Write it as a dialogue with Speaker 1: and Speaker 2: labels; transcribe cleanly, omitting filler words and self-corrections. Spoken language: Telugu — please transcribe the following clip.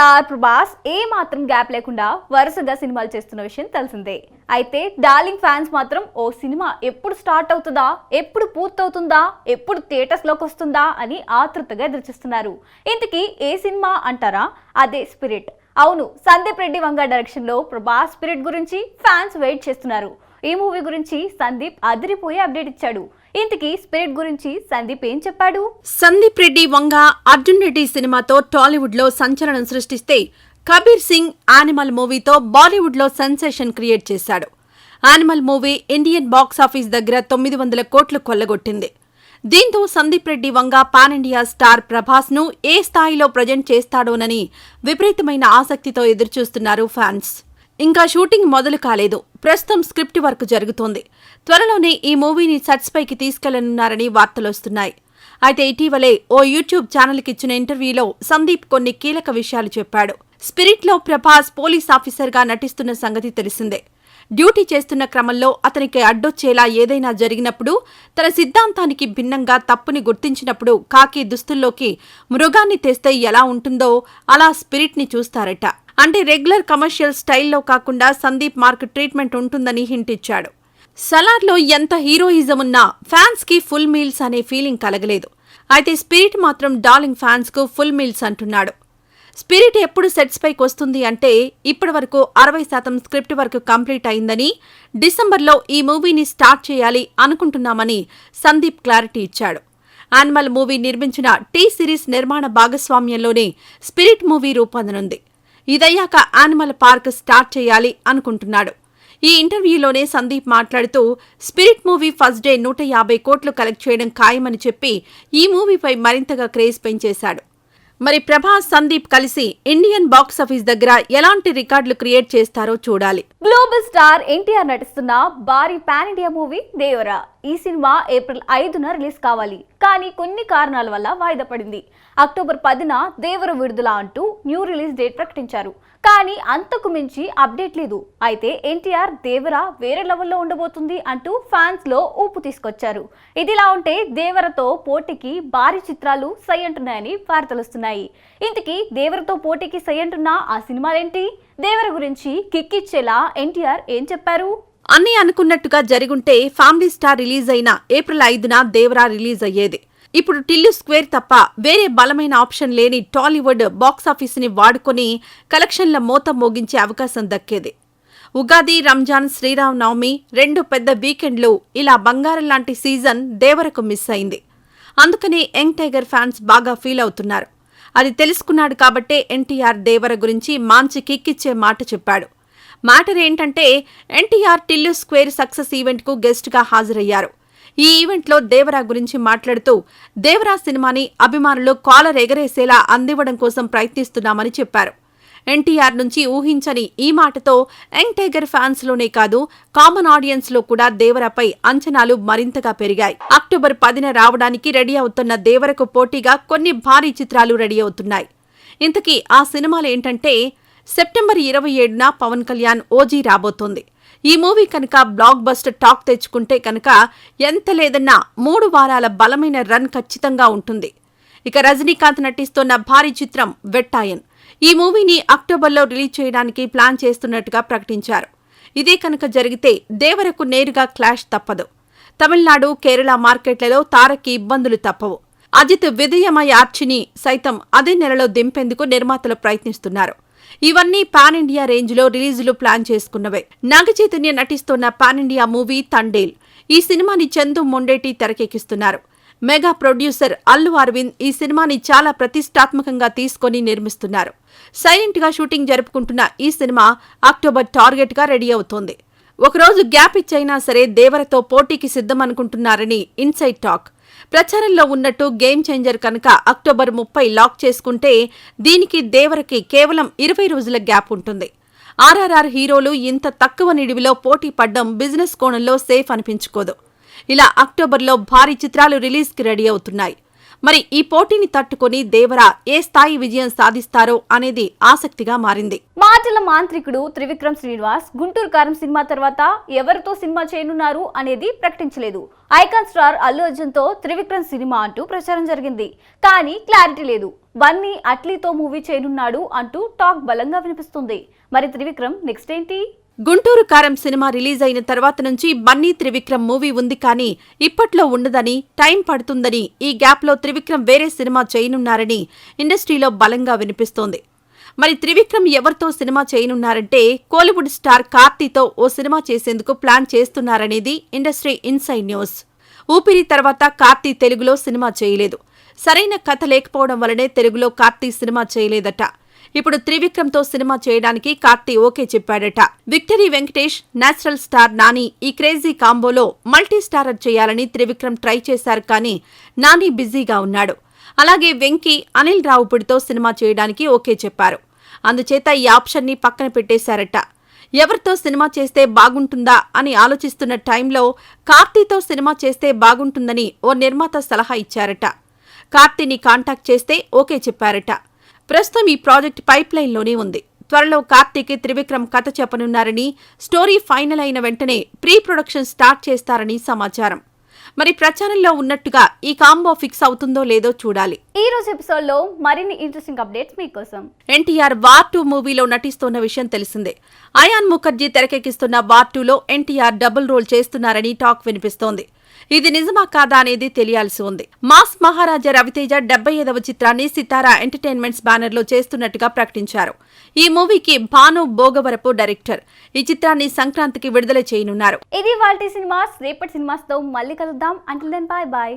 Speaker 1: స్టార్ ప్రభాస్ ఏ మాత్రం గ్యాప్ లేకుండా వరుసగా సినిమాలు చేస్తున్న విషయం తెలిసిందే. అయితే డార్లింగ్ ఫ్యాన్స్ మాత్రం ఓ సినిమా ఎప్పుడు స్టార్ట్ అవుతుందా, ఎప్పుడు పూర్తవుతుందా, ఎప్పుడు థియేటర్స్ లోకి వస్తుందా అని ఆతృతగా ఎదురుచూస్తున్నారు. ఇంతకీ ఏ సినిమా అంటారా? అదే స్పిరిట్. అవును, సందీప్ రెడ్డి వంగ డైరెక్షన్ లో ప్రభాస్ స్పిరిట్ గురించి ఫ్యాన్స్ వెయిట్ చేస్తున్నారు. ఈ మూవీ గురించి సందీప్ అదిరిపోయే అప్డేట్ ఇచ్చాడు. ఇంతకీ స్పిరిట్ గురించి సందీప్ ఏం చెప్పాడు?
Speaker 2: సందీప్ రెడ్డి వంగ అర్జున్ రెడ్డి సినిమాతో టాలీవుడ్ లో సంచలనం సృష్టిస్తే, కబీర్ సింగ్ యానిమల్ మూవీతో బాలీవుడ్ లో సెన్సేషన్ క్రియేట్ చేశాడు. యానిమల్ మూవీ ఇండియన్ బాక్సాఫీస్ దగ్గర 900 కోట్లు కొల్లగొట్టింది. దీంతో Sandeep Reddy Vanga pan India star Prabhas ను ఏ స్థాయిలో ప్రజెంట్ చేస్తాడోనని విపరీతమైన ఆసక్తితో ఎదురుచూస్తున్నారు ఫ్యాన్స్. ఇంకా షూటింగ్ మొదలు కాలేదు. ప్రస్తుతం స్క్రిప్ట్ వర్క్ జరుగుతోంది. త్వరలోనే ఈ మూవీని సెట్స్ పైకి తీసుకెళ్లనున్నారని వార్తలొస్తున్నాయి. అయితే ఇటీవలే ఓ యూట్యూబ్ ఛానల్కి ఇచ్చిన ఇంటర్వ్యూలో సందీప్ కొన్ని కీలక విషయాలు చెప్పాడు. స్పిరిట్లో ప్రభాస్ పోలీస్ ఆఫీసర్గా నటిస్తున్న సంగతి తెలిసిందే. డ్యూటీ చేస్తున్న క్రమంలో అతనికి అడ్డొచ్చేలా ఏదైనా జరిగినప్పుడు, తన సిద్ధాంతానికి భిన్నంగా తప్పుని గుర్తించినప్పుడు కాకి దుస్తుల్లోకి మృగాన్ని తెస్తే ఎలా ఉంటుందో అలా స్పిరిట్ని చూస్తారట. అంటే రెగ్యులర్ కమర్షియల్ స్టైల్లో కాకుండా సందీప్ మార్క్ ట్రీట్మెంట్ ఉంటుందని హింట్ ఇచ్చాడు. సలార్లో ఎంత హీరోయిజం ఉన్నా ఫ్యాన్స్ కి ఫుల్ మీల్స్ అనే ఫీలింగ్ కలగలేదు. అయితే స్పిరిట్ మాత్రం డార్లింగ్ ఫ్యాన్స్ కు ఫుల్ మీల్స్ అంటున్నాడు. స్పిరిట్ ఎప్పుడు సెట్స్ పైకి వస్తుంది అంటే, ఇప్పటి వరకు 60% స్క్రిప్ట్ వర్క్ కంప్లీట్ అయిందని, డిసెంబర్లో ఈ మూవీని స్టార్ట్ చేయాలి అనుకుంటున్నామని సందీప్ క్లారిటీ ఇచ్చాడు. యానిమల్ మూవీ నిర్మించిన టీ సిరీస్ నిర్మాణ భాగస్వామ్యంలోనే స్పిరిట్ మూవీ రూపొందనుంది. ఇదయ్యాక యానిమల్ పార్క్ స్టార్ట్ చేయాలి అనుకుంటున్నాడు. ఈ ఇంటర్వ్యూలోనే సందీప్ మాట్లాడుతూ, స్పిరిట్ మూవీ ఫస్ట్ డే 150 కోట్లు కలెక్ట్ చేయడం ఖాయమని చెప్పి ఈ మూవీపై మరింతగా క్రేజ్ పెంచేశాడు. మరి ప్రభాస్, సందీప్ కలిసి ఇండియన్ బాక్సాఫీస్ దగ్గర ఎలాంటి రికార్డులు క్రియేట్ చేస్తారో చూడాలి.
Speaker 1: గ్లోబల్ స్టార్ ఎన్టీఆర్ నటిస్తున్న భారీ పాన్ ఇండియా మూవీ దేవరా. ఈ సినిమా ఏప్రిల్ 5న రిలీజ్ కావాలి. కానీ కొన్ని కారణాల వల్ల వాయిదా పడింది. అక్టోబర్ 10న దేవర విడుదల అంటూ న్యూ రిలీజ్ డేట్ ప్రకటించారు. కానీ అంతకు మించి అప్డేట్ లేదు. అయితే ఎన్టీఆర్ దేవరా వేరే లెవెల్లో ఉండబోతుంది అంటూ ఫ్యాన్స్ లో ఊపు తీసుకొచ్చారు. ఇదిలా ఉంటే దేవరతో పోటీకి భారీ చిత్రాలు సై అంటున్నాయని వార్తలుస్తున్నాయి. ఇంతకీ దేవరతో పోటీకి సై అంటున్న ఆ సినిమాలేంటి? దేవర గురించి కిక్కిచ్చేలా ఎన్టీఆర్ ఏం చెప్పారు?
Speaker 2: అన్నీ అనుకున్నట్టుగా జరుగుంటే ఫ్యామిలీ స్టార్ రిలీజ్ అయిన ఏప్రిల్ 5న దేవరా రిలీజ్ అయ్యేది. ఇప్పుడు టిల్లు స్క్వేర్ తప్ప వేరే బలమైన ఆప్షన్ లేని టాలీవుడ్ బాక్సాఫీస్ని వాడుకొని కలెక్షన్ల మోత మోగించే అవకాశం దక్కేది. ఉగాది, రంజాన్, శ్రీరామనవమి 2 పెద్ద వీకెండ్లు ఇలా బంగారం లాంటి సీజన్ దేవరకు మిస్ అయింది. అందుకనే యంగ్ టైగర్ ఫ్యాన్స్ బాగా ఫీల్ అవుతున్నారు. అది తెలుసుకున్నాడు కాబట్టే ఎన్టీఆర్ దేవర గురించి మంచి కిక్కిచ్చే మాట చెప్పాడు. మ్యాటర్ ఏంటంటే, ఎన్టీఆర్ టిల్లు స్క్వేర్ సక్సెస్ ఈవెంట్కు గెస్ట్గా హాజరయ్యారు. ఈ ఈవెంట్లో దేవరా గురించి మాట్లాడుతూ, దేవరా సినిమాని అభిమానులు కాలర్ ఎగరేసేలా అందివ్వడం కోసం ప్రయత్నిస్తున్నామని చెప్పారు. ఎన్టీఆర్ నుంచి ఊహించని ఈ మాటతో యంగ్ టైగర్ ఫ్యాన్స్ లోనే కాదు, కామన్ ఆడియన్స్ లో కూడా దేవరాపై అంచనాలు మరింతగా పెరిగాయి. అక్టోబర్ 10న రావడానికి రెడీ అవుతున్న దేవరకు పోటీగా కొన్ని భారీ చిత్రాలు రెడీ అవుతున్నాయి. ఇంతకీ ఆ సినిమాలు ఏంటంటే, సెప్టెంబర్ 27న పవన్ కళ్యాణ్ ఓజీ రాబోతోంది. ఈ మూవీ కనుక బ్లాక్ బస్టర్ టాక్ తెచ్చుకుంటే కనుక ఎంత లేదన్నా 3 వారాల బలమైన రన్ ఖచ్చితంగా ఉంటుంది. ఇక రజనీకాంత్ నటిస్తోన్న భారీ చిత్రం వెట్టాయన్. ఈ మూవీని అక్టోబర్లో రిలీజ్ చేయడానికి ప్లాన్ చేస్తున్నట్టుగా ప్రకటించారు. ఇదే కనుక జరిగితే దేవరకు నేరుగా క్లాష్ తప్పదు. తమిళనాడు, కేరళ మార్కెట్లలో తారక్కి ఇబ్బందులు తప్పవు. అజిత్ విజయమయ ఆర్చిని సైతం అదే నెలలో దింపేందుకు నిర్మాతలు ప్రయత్నిస్తున్నారు. ఇవన్నీ పాన్ ఇండియా రేంజ్లో రిలీజులు ప్లాన్ చేసుకున్నవే. నాగచైతన్య నటిస్తోన్న పాన్ ఇండియా మూవీ తండేల్. ఈ సినిమాని చందు మొండేటి తెరకెక్కిస్తున్నారు. మెగా ప్రొడ్యూసర్ అల్లు అరవింద్ ఈ సినిమాని చాలా ప్రతిష్టాత్మకంగా తీసుకొని నిర్మిస్తున్నారు. సైలెంట్ గా షూటింగ్ జరుపుకుంటున్న ఈ సినిమా అక్టోబర్ టార్గెట్ గా రెడీ అవుతోంది. ఒకరోజు గ్యాప్ ఇచ్చైనా సరే దేవరతో పోటీకి సిద్ధమనుకుంటున్నారని ఇన్సైడ్ టాక్. ప్రచారంలో ఉన్నట్టు గేమ్ చేంజర్ కనుక అక్టోబర్ 30 లాక్ చేసుకుంటే, దీనికి దేవరకి కేవలం 20 రోజుల గ్యాప్ ఉంటుంది. ఆర్ఆర్ఆర్ హీరోలు ఇంత తక్కువ నిడివిలో పోటీ పడ్డం బిజినెస్ కోణంలో సేఫ్ అనిపించుకోదు. ఇలా అక్టోబర్లో భారీ చిత్రాలు రిలీజ్కి రెడీ అవుతున్నాయి. మరి ఈ పోటీని తట్టుకొని దేవరా ఏ స్థాయి విజయం సాధిస్తారో అనేది ఆసక్తిగా మారింది.
Speaker 1: మాటల మాంత్రికుడు త్రివిక్రమ్ శ్రీనివాస్ గుంటూరు కారం సినిమా తర్వాత ఎవరితో సినిమా చేయనున్నారు అనేది ప్రకటించలేదు. ఐకాన్ స్టార్ అల్లు అర్జున్ తో త్రివిక్రమ్ సినిమా అంటూ ప్రచారం జరిగింది. కానీ క్లారిటీ లేదు. బన్నీ అట్లీతో మూవీ చేయనున్నాడు అంటూ టాక్ బలంగా వినిపిస్తుంది. మరి త్రివిక్రమ్ నెక్స్ట్ ఏంటి?
Speaker 2: గుంటూరు కారం సినిమా రిలీజ్ అయిన తర్వాత నుంచి బన్నీ త్రివిక్రమ్ మూవీ ఉంది కానీ ఇప్పట్లో ఉండదని, టైం పడుతుందని, ఈ గ్యాప్లో త్రివిక్రమ్ వేరే సినిమా చేయనున్నారని ఇండస్ట్రీలో బలంగా వినిపిస్తోంది. మరి త్రివిక్రమ్ ఎవరితో సినిమా చేయనున్నారంటే కోలీవుడ్ స్టార్ కార్తీతో ఓ సినిమా చేసేందుకు ప్లాన్ చేస్తున్నారనేది ఇండస్ట్రీ ఇన్సైడ్ న్యూస్. ఊపిరి తర్వాత కార్తీ తెలుగులో సినిమా చేయలేదు. సరైన కథ లేకపోవడం వల్లనే తెలుగులో కార్తీ సినిమా చేయలేదట. ఇప్పుడు త్రివిక్రమ్తో సినిమా చేయడానికి కార్తీ ఓకే చెప్పాడట. Victory Venkatesh, natural star Nani ఈ క్రేజీ కాంబోలో మల్టీ స్టారర్ చేయాలని త్రివిక్రమ్ ట్రై చేశారు కానీ నాని బిజీగా ఉన్నాడు. అలాగే వెంకీ, అనిల్ రావుపూడితో సినిమా చేయడానికి ఓకే చెప్పారు. అందుచేత ఈ ఆప్షన్ని పక్కన పెట్టేశారట. ఎవరితో సినిమా చేస్తే బాగుంటుందా అని ఆలోచిస్తున్న టైంలో కార్తీతో సినిమా చేస్తే బాగుంటుందని ఓ నిర్మాత సలహా ఇచ్చారట. కార్తీని కాంటాక్ట్ చేస్తే ఓకే చెప్పారట. ప్రస్తుతం ఈ ప్రాజెక్ట్ పైప్లైన్లోనే ఉంది. త్వరలో కార్తీకి త్రివిక్రమ్ కథ చెప్పనున్నారని, స్టోరీ ఫైనల్ అయిన వెంటనే ప్రీ ప్రొడక్షన్ స్టార్ట్ చేస్తారని సమాచారం. మరి ప్రచారంలో ఉన్నట్టుగా ఈ కాంబో ఫిక్స్ అవుతుందో లేదో చూడాలి.
Speaker 1: ఈ రోజు ఎపిసోడ్ లో మరిన్ని ఇంట్రెస్టింగ్ అప్డేట్స్ మీకోసం.
Speaker 2: ఎన్టీఆర్ వార్ 2 మూవీలో నటిస్తోన్న విషయం తెలిసిందే. అయాన్ ముఖర్జీ తెరకెక్కిస్తున్న వార్ 2లో ఎన్టీఆర్ డబుల్ రోల్ చేస్తున్నారని టాక్ వినిపిస్తోంది. ఇది నిజమా కాదా అనేది తెలియాల్సి ఉంది. మాస్ మహారాజా రవితేజ 75వ చిత్రాన్ని సితారా ఎంటర్టైన్మెంట్స్ బ్యానర్లో చేస్తున్నట్టుగా ప్రకటించారు. ఈ మూవీకి భాను భోగవరపు డైరెక్టర్. ఈ చిత్రాన్ని సంక్రాంతికి విడుదల చేయనున్నారు.
Speaker 1: ఇది వాల్టీ సినిమాస్. రేపటి సినిమాస్ తో మళ్ళీ కలుద్దాం. Until then bye by.